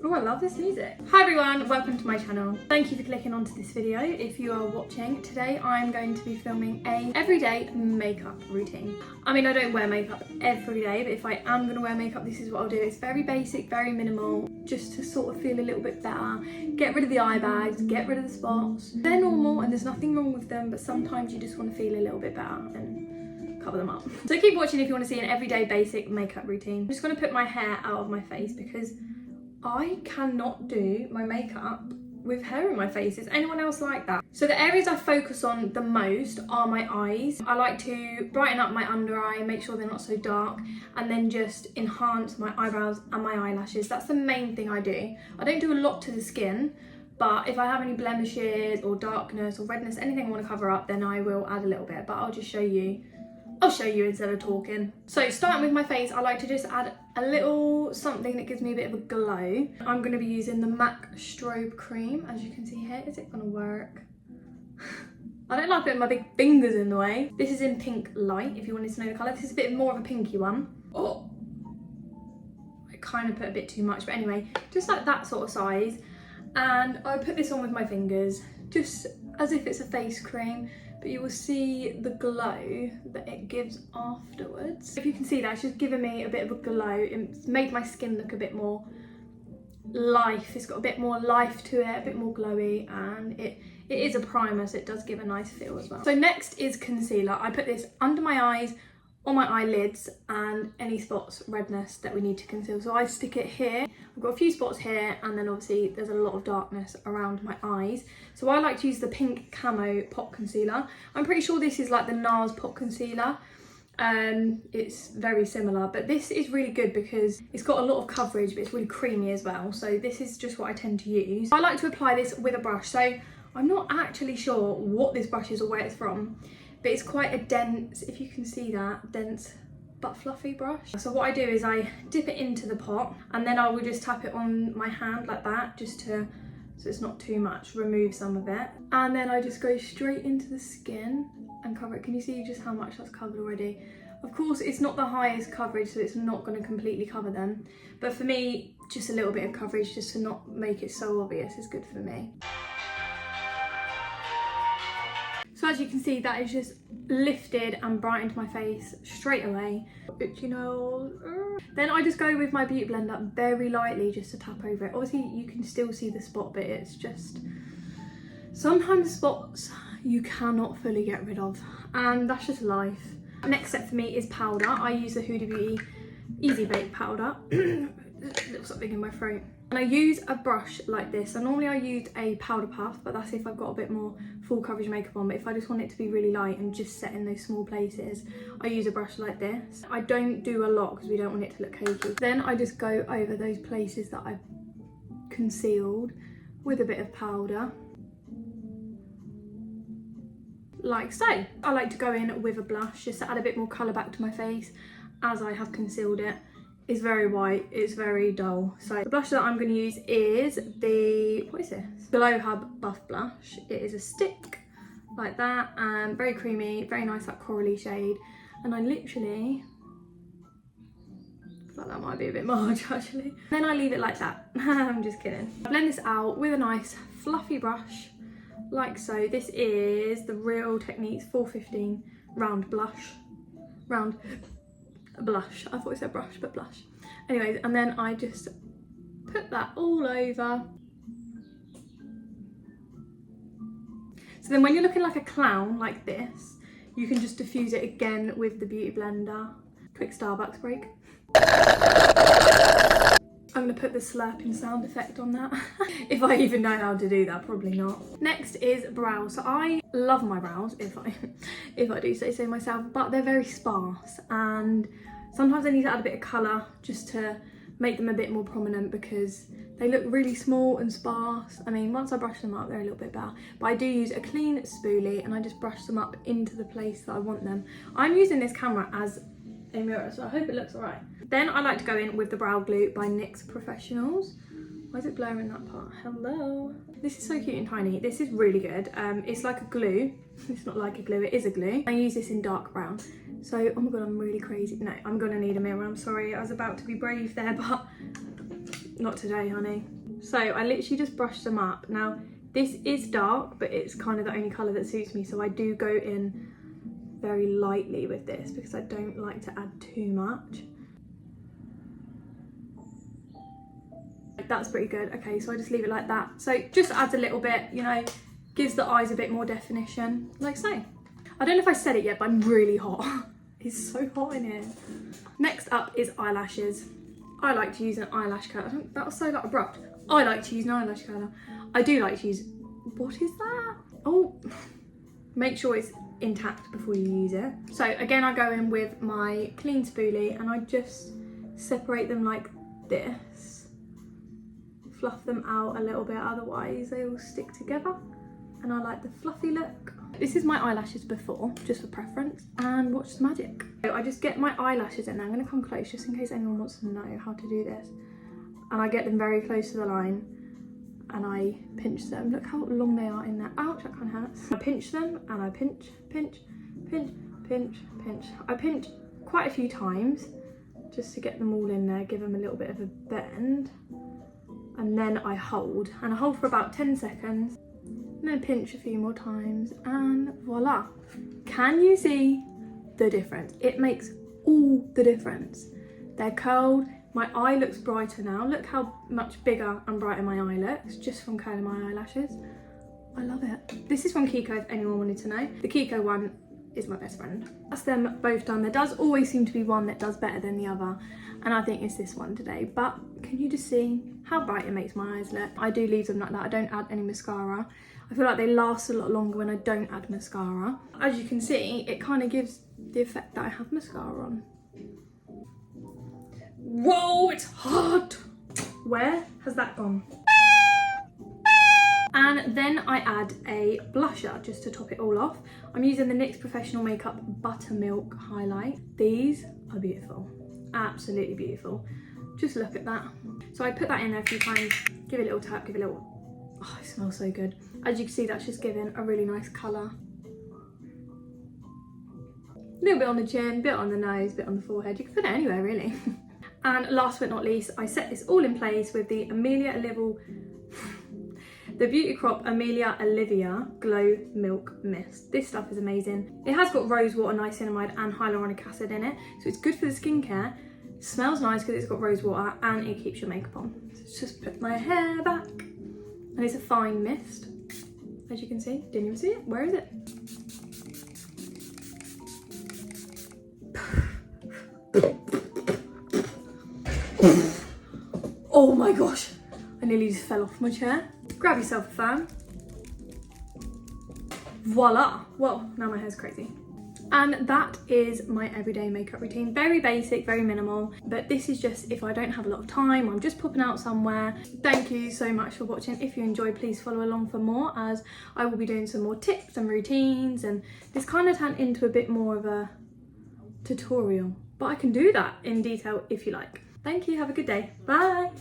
Oh, I love this music. Hi everyone, welcome to my channel. Thank you for clicking onto this video. If you are watching, today I'm going to be filming a everyday makeup routine. I mean, I don't wear makeup every day, but if I am gonna wear makeup, this is what I'll do. It's very basic, very minimal, just to sort of feel a little bit better. Get rid of the eye bags, get rid of the spots. They're normal and there's nothing wrong with them, but sometimes you just want to feel a little bit better and cover them up. So keep watching if you want to see an everyday basic makeup routine. I'm just gonna put my hair out of my face because I cannot do my makeup with hair in my face. Is anyone else like that? So the areas I focus on the most are my eyes. I like to brighten up my under eye, make sure they're not so dark, and then just enhance my eyebrows and my eyelashes. That's the main thing I do. I don't do a lot to the skin, but if I have any blemishes or darkness or redness, anything I want to cover up, then I will add a little bit, but I'll just show you. I'll show you instead of talking. So starting with my face, I like to just add a little something that gives me a bit of a glow. I'm going to be using the MAC Strobe Cream, as you can see here. Is it going to work? I don't like putting my big fingers in the way. This is in Pink Light, if you wanted to know the colour. This is a bit more of a pinky one. Oh, I kind of put a bit too much, but anyway, just like that sort of size. And I put this on with my fingers, just as if it's a face cream. But you will see the glow that it gives afterwards. If you can see that, it's just given me a bit of a glow. It's made my skin look a bit more life. It's got a bit more life to it, a bit more glowy, and it is a primer, so it does give a nice feel as well. So next is concealer. I put this under my eyes, on my eyelids, and any spots, redness that we need to conceal. So I stick it here. I've got a few spots here, and then obviously there's a lot of darkness around my eyes. So I like to use the Pink Camo Pot Concealer. I'm pretty sure this is like the NARS Pot Concealer. It's very similar, but this is really good because it's got a lot of coverage, but it's really creamy as well. So this is just what I tend to use. I like to apply this with a brush. So I'm not actually sure what this brush is or where it's from, but it's quite a dense, if you can see that, dense but fluffy brush. So what I do is I dip it into the pot, and then I will just tap it on my hand like that, just to, so it's not too much, remove some of it. And then I just go straight into the skin and cover it. Can you see just how much that's covered already? Of course, it's not the highest coverage, so it's not going to completely cover them. But for me, just a little bit of coverage, just to not make it so obvious, is good for me. So as you can see, that is just lifted and brightened my face straight away. Itchy nose. Then I just go with my beauty blender very lightly, just to tap over it. Obviously you can still see the spot, but it's just, sometimes spots you cannot fully get rid of, and that's just life. Next step for me is powder. I use the Huda Beauty Easy Bake powder. Little something in my throat. And I use a brush like this. So normally I use a powder puff, but that's if I've got a bit more full coverage makeup on. But if I just want it to be really light and just set in those small places, I use a brush like this. I don't do a lot because we don't want it to look cakey. Then I just go over those places that I've concealed with a bit of powder, like so. I like to go in with a blush just to add a bit more colour back to my face as I have concealed it. It's very white, it's very dull. So the blush that I'm going to use is the, what is this? Glow Hub Buff Blush. It is a stick like that, and very creamy, very nice, that corally shade. And I literally, I feel like that might be a bit much actually. Then I leave it like that. I'm just kidding. I blend this out with a nice fluffy brush like so. This is the Real Techniques 415 Round Blush. Round blush. I thought it said brush, but blush. Anyways, and then I just put that all over. So then when you're looking like a clown like this, you can just diffuse it again with the beauty blender. Quick Starbucks break. I'm gonna put the slurping sound effect on that. If I even know how to do that, probably not. Next is brows. So I love my brows, if I do say so myself, but they're very sparse, and sometimes I need to add a bit of colour just to make them a bit more prominent because they look really small and sparse. I mean, once I brush them up, they're a little bit better. But I do use a clean spoolie and I just brush them up into the place that I want them. I'm using this camera as a mirror, so I hope it looks alright. Then I like to go in with the Brow Glue by NYX Professionals. Why is it blurring that part? Hello. This is so cute and tiny. This is really good. It's like a glue. It's not like a glue, it is a glue. I use this in dark brown. So, oh my god, I'm really crazy. No, I'm gonna need a mirror. I'm sorry, I was about to be brave there, but Not today, honey. So I literally just brushed them up. Now, this is dark, but it's kind of the only colour that suits me. So I do go in very lightly with this because I don't like to add too much. That's pretty good. Okay, so I just leave it like that. So just adds a little bit, you know, gives the eyes a bit more definition, like so. I don't know if I said it yet, but I'm really hot. It's so hot in here. Next up is eyelashes. I like to use an eyelash curler. That was so like abrupt. I like to use an eyelash curler. I do like to use, what is that? Oh, make sure it's intact before you use it. So again, I go in with my clean spoolie and I just separate them like this. Fluff them out a little bit, otherwise they all stick together. And I like the fluffy look. This is my eyelashes before, just for preference, and watch the magic. So I just get my eyelashes in there. I'm gonna come close just in case anyone wants to know how to do this. And I get them very close to the line and I pinch them. Look how long they are in there. Ouch, that kind of hurts. I pinch them and I pinch, pinch, pinch, pinch, pinch. I pinch quite a few times just to get them all in there, give them a little bit of a bend. And then I hold, and I hold for about 10 seconds. And then pinch a few more times and voila. Can you see the difference? It makes all the difference. They're curled. My eye looks brighter now. Look how much bigger and brighter my eye looks just from curling my eyelashes. I love it. This is from Kiko if anyone wanted to know. The Kiko one is my best friend. That's them both done. There does always seem to be one that does better than the other. And I think it's this one today. But can you just see how bright it makes my eyes look? I do leave them like that. I don't add any mascara. I feel like they last a lot longer when I don't add mascara. As you can see, it kind of gives the effect that I have mascara on. Whoa, it's hot! Where has that gone? And then I add a blusher just to top it all off. I'm using the NYX Professional Makeup Buttermilk Highlight. These are beautiful, absolutely beautiful. Just look at that. So I put that in there a few times, give it a little tap, give it a little, oh, it smells so good. As you can see, that's just giving a really nice colour. A little bit on the chin, bit on the nose, bit on the forehead. You can put it anywhere really. And last but not least, I set this all in place with the the Beauty Crop Amelia Olivia Glow Milk Mist. This stuff is amazing. It has got rosewater, niacinamide and hyaluronic acid in it, so it's good for the skincare. It smells nice because it's got rosewater and it keeps your makeup on. So just put my hair back. And it's a fine mist, as you can see. Didn't even see it. Where is it? Oh my gosh, I nearly just fell off my chair. Grab yourself a fan. Voila. Well, now my hair's crazy. And that is my everyday makeup routine. Very basic, very minimal, but this is just if I don't have a lot of time, I'm just popping out somewhere. Thank you so much for watching. If you enjoyed, please follow along for more, as I will be doing some more tips and routines, and this kind of turned into a bit more of a tutorial, but I can do that in detail if you like. Thank you, have a good day. Bye.